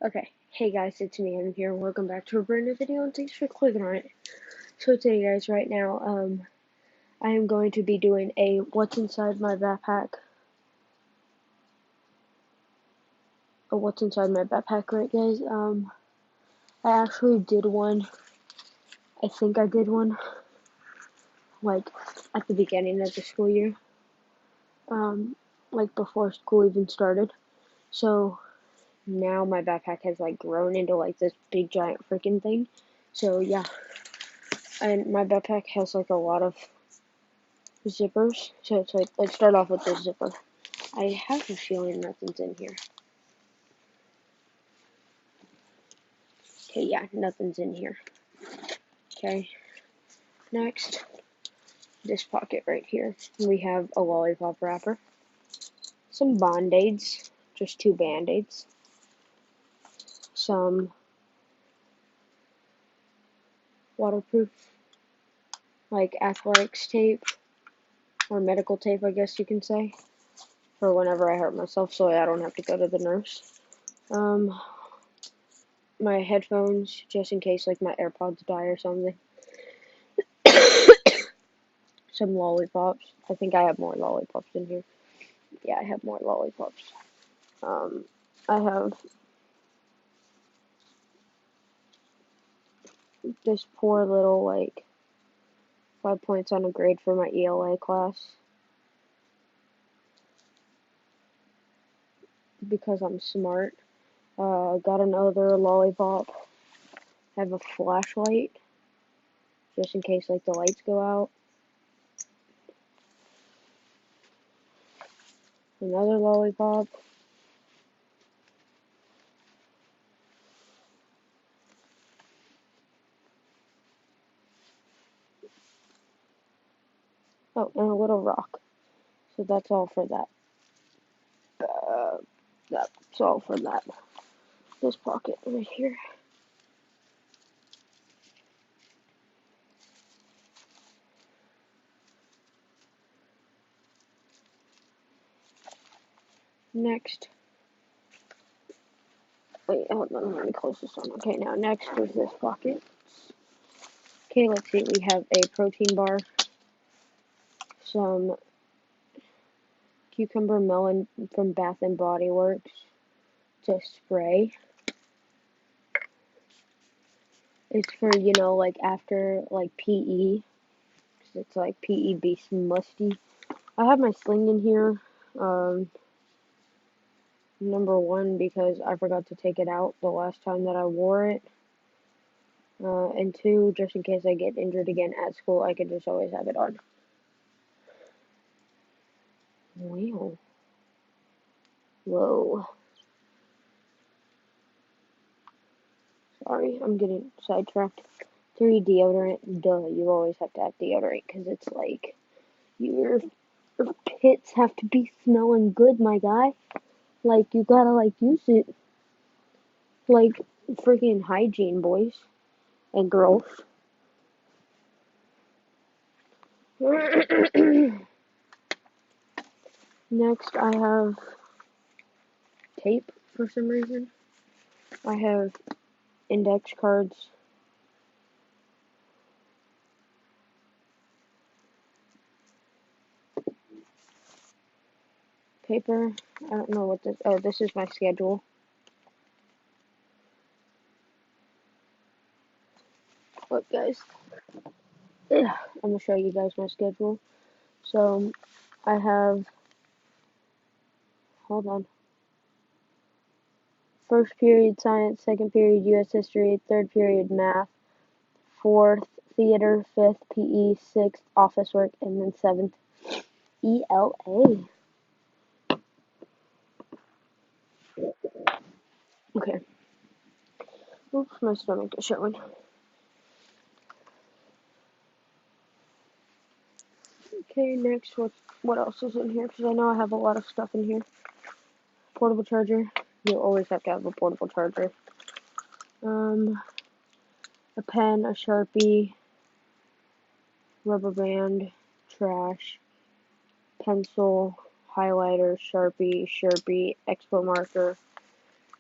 Okay, hey guys, it's me, Adam here. Welcome back to a brand new video, and thanks for clicking on it. So today, guys, right now, I am going to be doing a what's inside my backpack. What's inside my backpack, right, guys? I actually did one. I think I did one, like, at the beginning of the school year. Like, before school even started. So, now my backpack has, like, grown into, like, this big, giant freaking thing. So, yeah. And my backpack has, like, a lot of zippers. So it's like, let's start off with the zipper. I have a feeling nothing's in here. Okay, yeah, nothing's in here. Okay, next, this pocket right here. We have a lollipop wrapper, some Band-Aids, just 2 Band-Aids, some waterproof, like athletics tape, or medical tape, I guess you can say, for whenever I hurt myself so I don't have to go to the nurse. My headphones, just in case, like, my AirPods die or something. Some lollipops. I think I have more lollipops in here. Yeah, I have more lollipops. I have this poor little, like, 5 points on a grade for my ELA class. Because I'm smart. Got another lollipop. Have a flashlight. Just in case, like, the lights go out. Another lollipop. Oh, and a little rock. So that's all for that. That's all for that. This pocket right here. Next. Wait, hold on, let me close this one. Okay, now next is this pocket. Okay, let's see. We have a protein bar, some cucumber melon from Bath and Body Works to spray. It's for, like after like PE, 'cause it's like PE be musty. I have my sling in here. Number one, because I forgot to take it out the last time that I wore it. And two, just in case I get injured again at school, I can just always have it on. Wow. Whoa. Sorry, I'm getting sidetracked. 3, deodorant. Duh, you always have to have deodorant because it's like your pits have to be smelling good, my guy. Like, you gotta, like, use it. Like, freaking hygiene, boys and girls. Next, I have tape for some reason. I have index cards. Paper. I don't know what this. Oh, this is my schedule. Look, guys. I'm gonna show you guys my schedule. So, I have. Hold on. First period science, second period US history, third period math, fourth theater, fifth PE, sixth office work, and then seventh ELA. Okay. Oops, my stomach is showing. Okay, next, what else is in here? Because I know I have a lot of stuff in here. Portable charger. You'll always have to have a portable charger. A pen, a Sharpie, rubber band, trash, pencil, highlighter, Sharpie, Expo marker.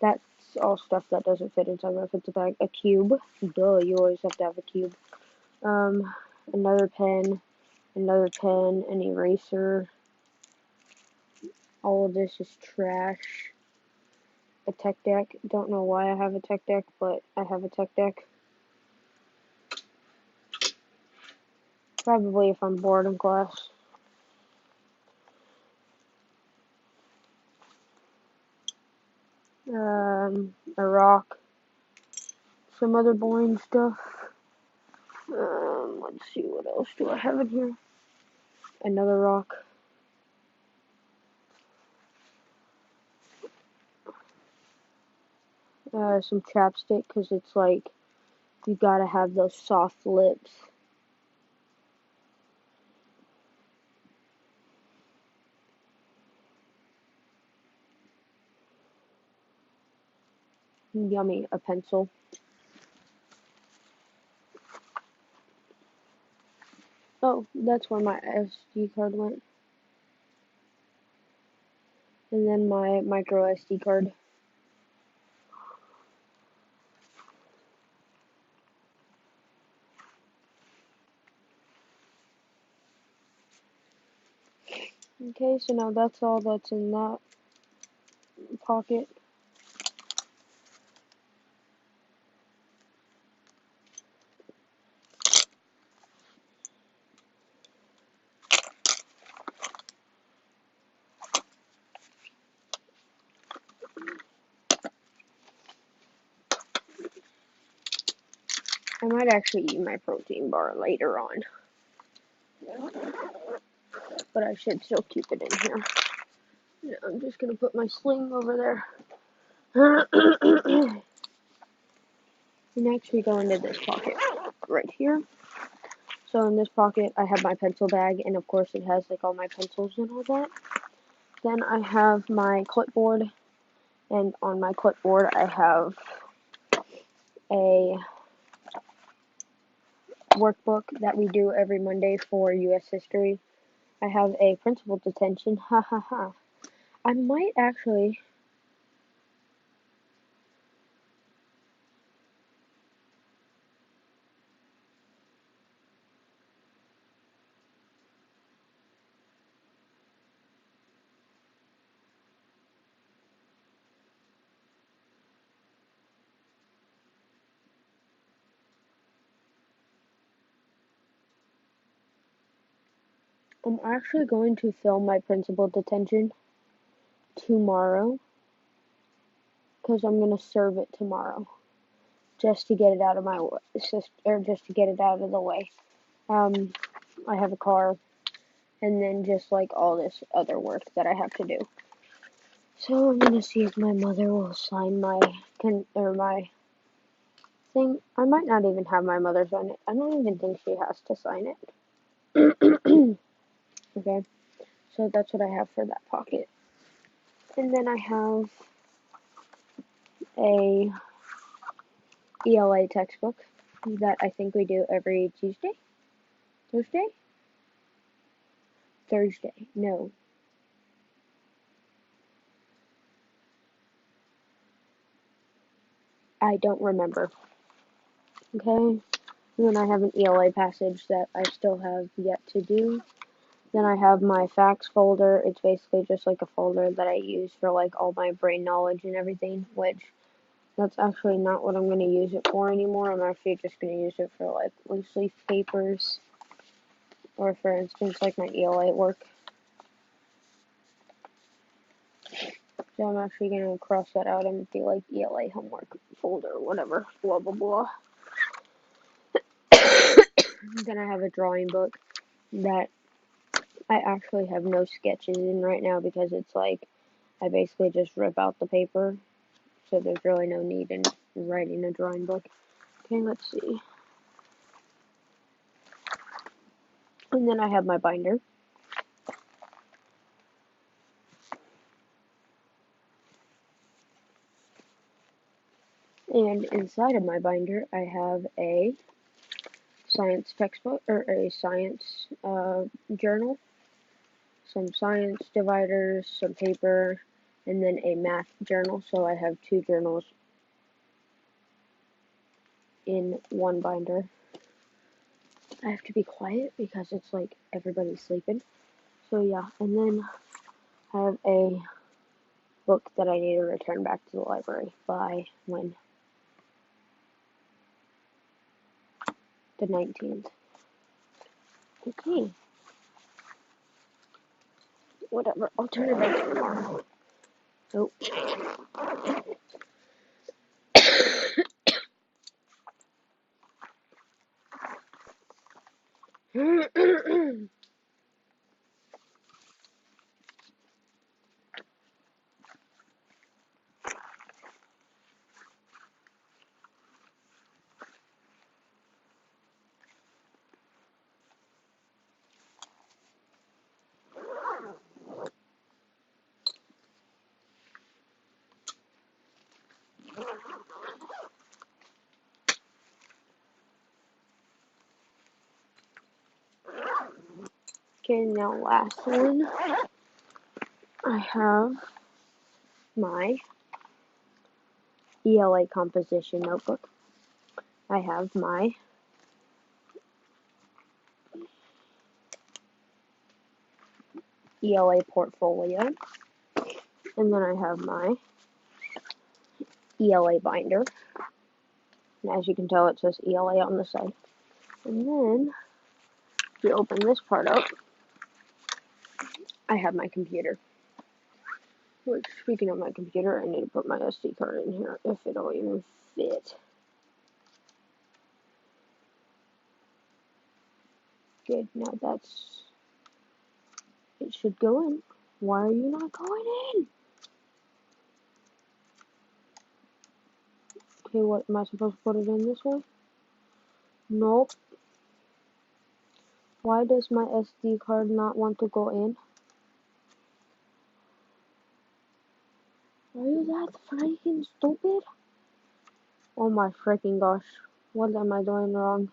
That's all stuff that doesn't fit inside my pencil bag. A cube. Duh, you always have to have a cube. Um, another pen, an eraser. All of this is trash. A tech deck. Don't know why I have a tech deck, but I have a tech deck. Probably if I'm bored in class. A rock. Some other boring stuff. Let's see, what else do I have in here? Another rock. Some chapstick, because it's like, you gotta have those soft lips. Yummy, a pencil. Oh, that's where my SD card went. And then my micro SD card. Okay, so now that's all that's in that pocket. I might actually eat my protein bar later on, but I should still keep it in here. Yeah, I'm just gonna put my sling over there. Next, we go into this pocket right here. So in this pocket, I have my pencil bag, and of course, it has like all my pencils and all that. Then I have my clipboard, and on my clipboard, I have a workbook that we do every Monday for U.S. history. I have a principal detention. Ha ha ha. I might actually. I'm actually going to film my principal detention tomorrow because I'm gonna serve it tomorrow just to get it out of my just to get it out of the way. I have a car, and then just like all this other work that I have to do. So I'm gonna see if my mother will sign my my thing. I might not even have my mother sign it. I don't even think she has to sign it. Okay, so that's what I have for that pocket. And then I have a ELA textbook that I think we do every Tuesday? Thursday? Thursday. No. I don't remember. Okay? And then I have an ELA passage that I still have yet to do. Then I have my facts folder. It's basically just like a folder that I use for like all my brain knowledge and everything, which that's actually not what I'm going to use it for anymore. I'm actually just going to use it for like loose leaf papers, or for instance like my ELA work. So I'm actually going to cross that out and be like ELA homework folder, whatever, blah blah blah. Then I have a drawing book that I actually have no sketches in right now because it's like I basically just rip out the paper, so there's really no need in writing a drawing book. Okay, let's see. And then I have my binder. And inside of my binder, I have a science textbook, or a science journal, some science dividers, some paper, and then a math journal. So I have 2 journals in one binder. I have to be quiet because it's like everybody's sleeping. So yeah, and then I have a book that I need to return back to the library by when? The 19th. Okay. Whatever. I'll turn it back tomorrow. Oh. Okay, now last one. I have my ELA composition notebook. I have my ELA portfolio. And then I have my ELA binder. And as you can tell, it says ELA on the side. And then, if you open this part up, I have my computer. Which, speaking of my computer, I need to put my SD card in here if it'll even fit. Good, now that's... It should go in. Why are you not going in? Okay, what, am I supposed to put it in this way? Nope. Why does my SD card not want to go in? Are you that freaking stupid? Oh my freaking gosh. What am I doing wrong?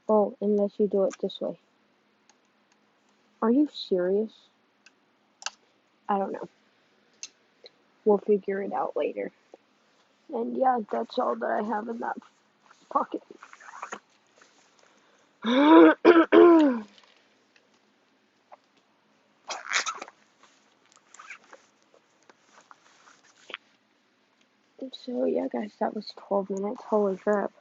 Oh, unless you do it this way. Are you serious? I don't know. We'll figure it out later. And yeah, that's all that I have in that pocket. So yeah, guys, that was 12 minutes. Holy crap.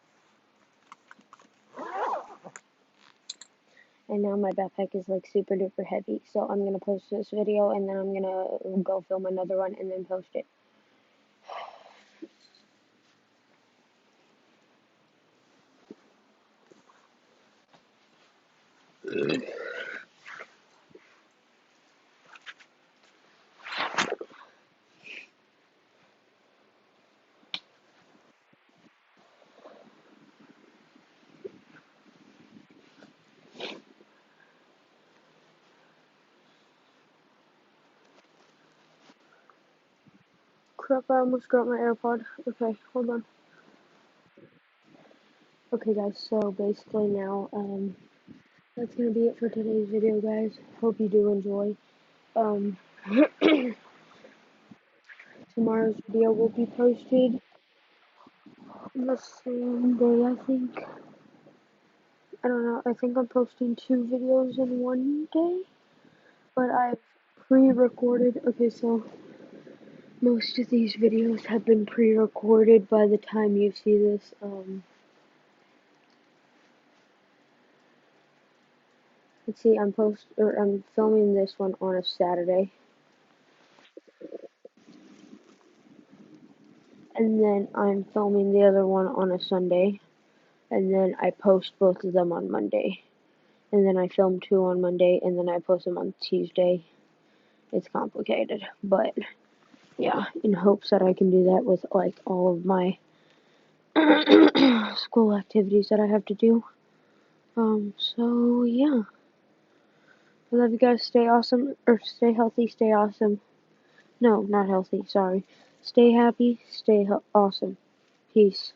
And now my backpack is like super duper heavy. So I'm gonna post this video and then I'm gonna go film another one and then post it. Crap, I almost dropped my AirPod. Okay, hold on. Okay guys, so basically now, that's gonna be it for today's video, guys. Hope you do enjoy. Um, tomorrow's video will be posted the same day, I think. I don't know, I think I'm posting 2 videos in one day, but I've pre-recorded. Okay, so most of these videos have been pre-recorded by the time you see this. Let's see, I'm filming this one on a Saturday, and then I'm filming the other one on a Sunday, and then I post both of them on Monday, and then I film 2 on Monday, and then I post them on Tuesday. It's complicated, but yeah, in hopes that I can do that with like all of my school activities that I have to do. So yeah. I love you guys. Stay awesome, or stay healthy, stay awesome. No, not healthy, sorry. Stay happy, stay awesome. Peace.